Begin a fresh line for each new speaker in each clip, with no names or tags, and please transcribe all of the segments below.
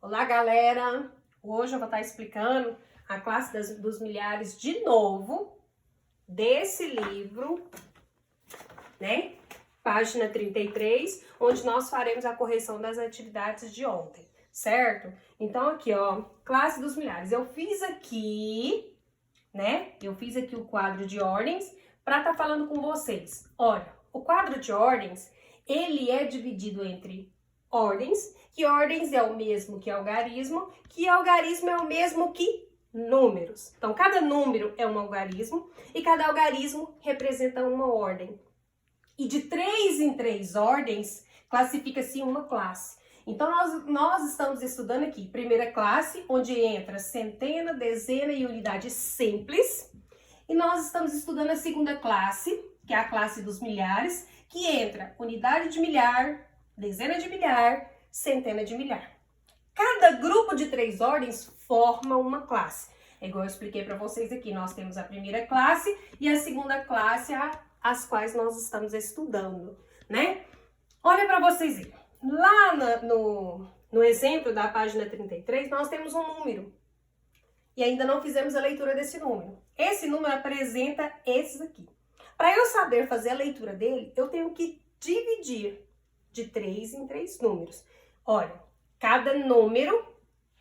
Olá, galera! Hoje eu vou estar explicando a classe dos milhares de novo, desse livro, né? Página 33, onde nós faremos a correção das atividades de ontem, certo? Então, aqui, ó, classe dos milhares. Eu fiz aqui, né? Eu fiz aqui o quadro de ordens para estar falando com vocês. Olha, o quadro de ordens, ele é dividido entre ordens, que ordens é o mesmo que algarismo é o mesmo que números. Então, cada número é um algarismo e cada algarismo representa uma ordem. E de 3 em 3 ordens, classifica-se uma classe. Então, nós estamos estudando aqui, primeira classe, onde entra centena, dezena e unidade simples. E nós estamos estudando a segunda classe, que é a classe dos milhares, que entra unidade de milhar, dezena de milhar, centena de milhar. Cada grupo de 3 ordens forma uma classe. É igual eu expliquei para vocês aqui, nós temos a primeira classe e a segunda classe, as quais nós estamos estudando, né? Olha para vocês verem. Lá no exemplo da página 33, nós temos um número. E ainda não fizemos a leitura desse número. Esse número apresenta esses aqui. Para eu saber fazer a leitura dele, eu tenho que dividir de 3 em 3 números. Olha, cada número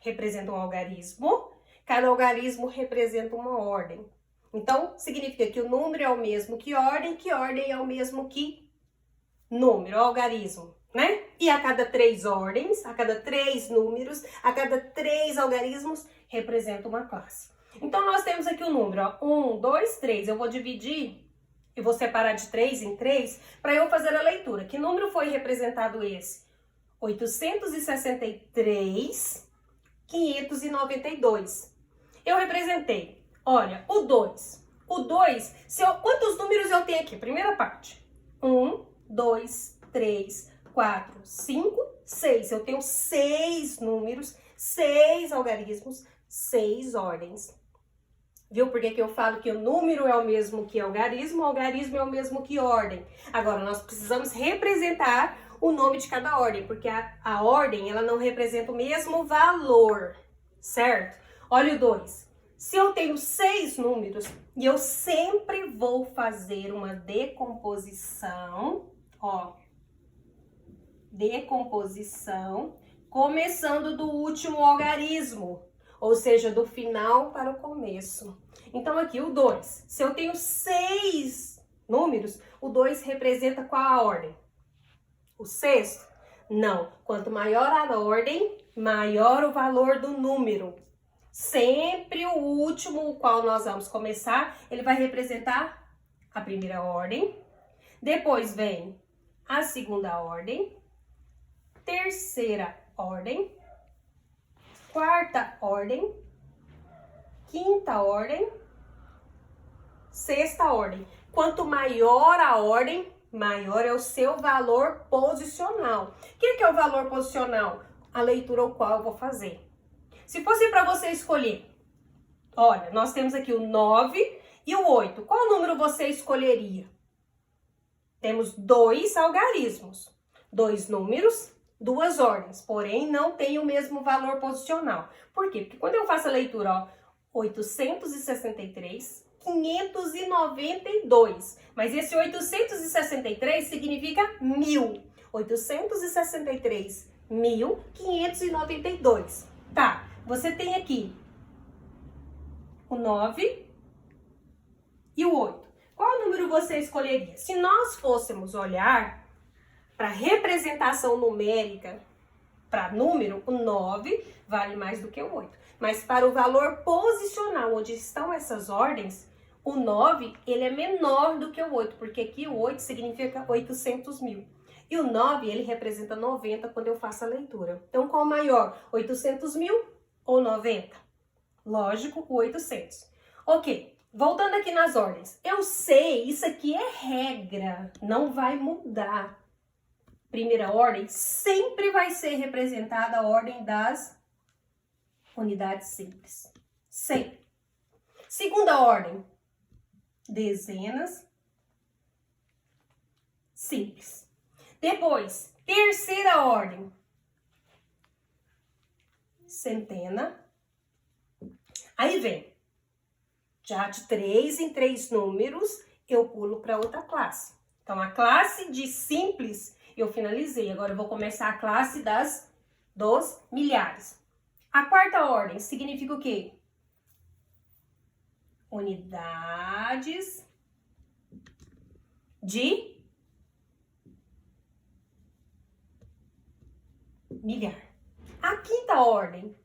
representa um algarismo, cada algarismo representa uma ordem. Então, significa que o número é o mesmo que ordem é o mesmo que número, algarismo, né? E a cada 3 ordens, a cada 3 números, a cada 3 algarismos, representa uma classe. Então, nós temos aqui o número, ó, 1, 2, 3. Eu vou dividir e vou separar de 3 em 3 para eu fazer a leitura. Que número foi representado esse? 863,592. Eu representei, olha, o 2. O 2, quantos números eu tenho aqui? Primeira parte. 1, 2, 3, 4, 5, 6. Eu tenho 6 números, 6 algarismos, 6 ordens. Viu por que eu falo que o número é o mesmo que algarismo é o mesmo que ordem. Agora, nós precisamos representar o nome de cada ordem, porque a ordem, ela não representa o mesmo valor, certo? Olha o 2. Se eu tenho 6 números e eu sempre vou fazer uma decomposição, ó, decomposição, começando do último algarismo, ou seja, do final para o começo. Então, aqui o 2. Se eu tenho 6 números, o 2 representa qual a ordem? O sexto? Não. Quanto maior a ordem, maior o valor do número. Sempre o último, o qual nós vamos começar, ele vai representar a primeira ordem. Depois vem a segunda ordem, terceira ordem, quarta ordem, quinta ordem, sexta ordem. Quanto maior a ordem, maior é o seu valor posicional. O que é o valor posicional? A leitura ao qual eu vou fazer. Se fosse para você escolher, olha, nós temos aqui o 9 e o 8. Qual número você escolheria? Temos 2 algarismos, 2 números, 2 ordens, porém não tem o mesmo valor posicional. Por quê? Porque quando eu faço a leitura, ó, 863,592, mas esse 863 significa 1000. 863.592. Tá, você tem aqui o 9 e o 8. Qual número você escolheria? Se nós fôssemos olhar para representação numérica, para número, o 9 vale mais do que o 8. Mas para o valor posicional, onde estão essas ordens, o 9 ele é menor do que o 8, porque aqui o 8 significa 800 mil. E o 9 ele representa 90 quando eu faço a leitura. Então, qual o maior? 800 mil ou 90? Lógico, o 800. Ok, voltando aqui nas ordens. Eu sei, isso aqui é regra, não vai mudar. Primeira ordem sempre vai ser representada a ordem das unidades simples. Sempre. Segunda ordem, dezenas simples. Depois, terceira ordem, centena. Aí vem, já de 3 em 3 números, eu pulo para outra classe. Então, a classe de simples eu finalizei. Agora, eu vou começar a classe dos milhares. A quarta ordem significa o quê? Unidades de milhar. A quinta ordem,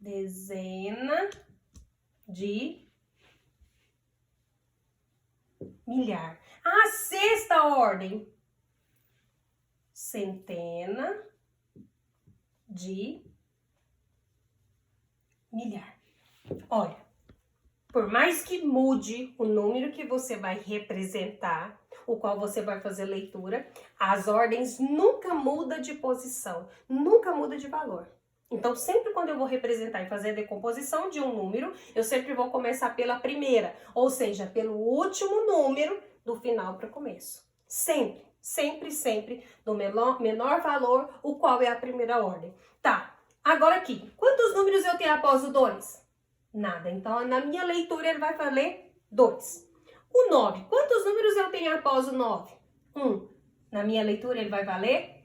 dezena de milhar. A sexta ordem, centena de milhar. Olha, por mais que mude o número que você vai representar, o qual você vai fazer leitura, as ordens nunca mudam de posição, nunca muda de valor. Então, sempre quando eu vou representar e fazer a decomposição de um número, eu sempre vou começar pela primeira, ou seja, pelo último número do final para o começo. Sempre, sempre, sempre do menor valor, o qual é a primeira ordem. Tá, agora aqui, quantos números eu tenho após o 2? Nada, então na minha leitura ele vai valer 2. O 9, quantos números eu tenho após o 9? 1. Na minha leitura ele vai valer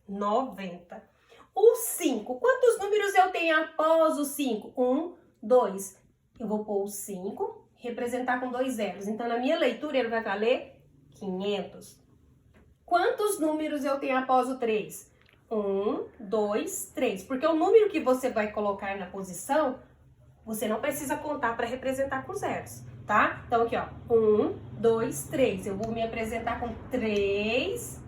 90. O 5, quantos números eu tenho após o 5? 1, 2. Eu vou pôr o 5, representar com 2 zeros. Então, na minha leitura, ele vai valer 500. Quantos números eu tenho após o 3? 1, 2, 3. Porque o número que você vai colocar na posição, você não precisa contar para representar com zeros, tá? Então, aqui, ó. 1, 2, 3. Eu vou me apresentar com 3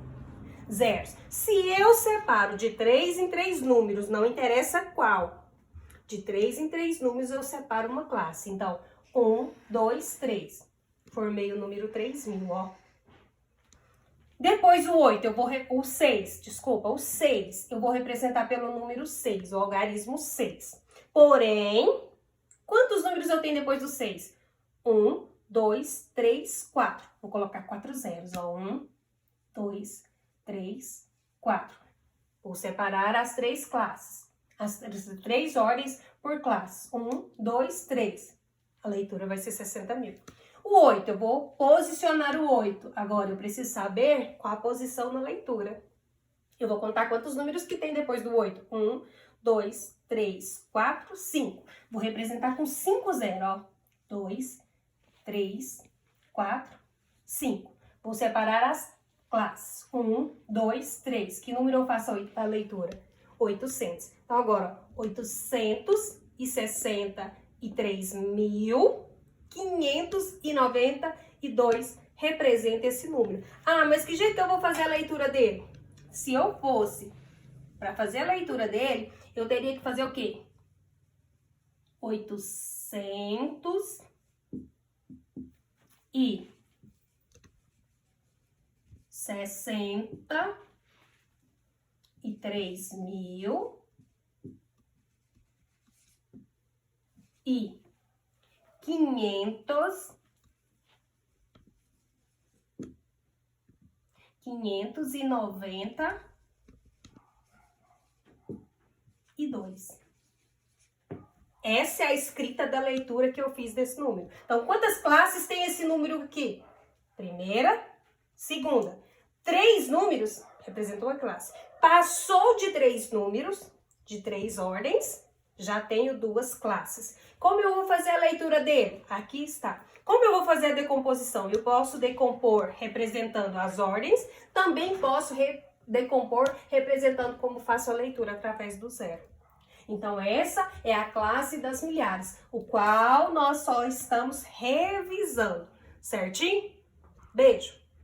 zeros. Se eu separo de 3 em 3 números, não interessa qual, de 3 em 3 números eu separo uma classe. Então, 1, 2, 3. Formei o número 3.000, ó. Depois o 8, o 6, eu vou representar pelo número 6, o algarismo 6. Porém, quantos números eu tenho depois do 6? 1, 2, 3, 4. Vou colocar 4 zeros, ó. 1, 2, 3, 4. Vou separar as 3 classes, as 3 ordens por classe. 1, 2, 3. A leitura vai ser 60.000. O 8, eu vou posicionar o 8. Agora, eu preciso saber qual a posição na leitura. Eu vou contar quantos números que tem depois do 8. 1, 2, 3, 4, 5. Vou representar com 5 zeros, ó. 2, 3, 4, 5. Vou separar as classes. 1, 2, 3. Que número eu faço a leitura? 800. Então, agora, 863.592 representa esse número. Ah, mas que jeito que eu vou fazer a leitura dele? Se eu fosse para fazer a leitura dele, eu teria que fazer o quê? 592. Essa é a escrita da leitura que eu fiz desse número. Então, quantas classes tem esse número aqui? Primeira, segunda. 3 números representam a classe. Passou de 3 números, de 3 ordens, já tenho 2 classes. Como eu vou fazer a leitura dele? Aqui está. Como eu vou fazer a decomposição? Eu posso decompor representando as ordens, também posso decompor representando como faço a leitura através do zero. Então, essa é a classe das milhares, o qual nós só estamos revisando, certinho? Beijo!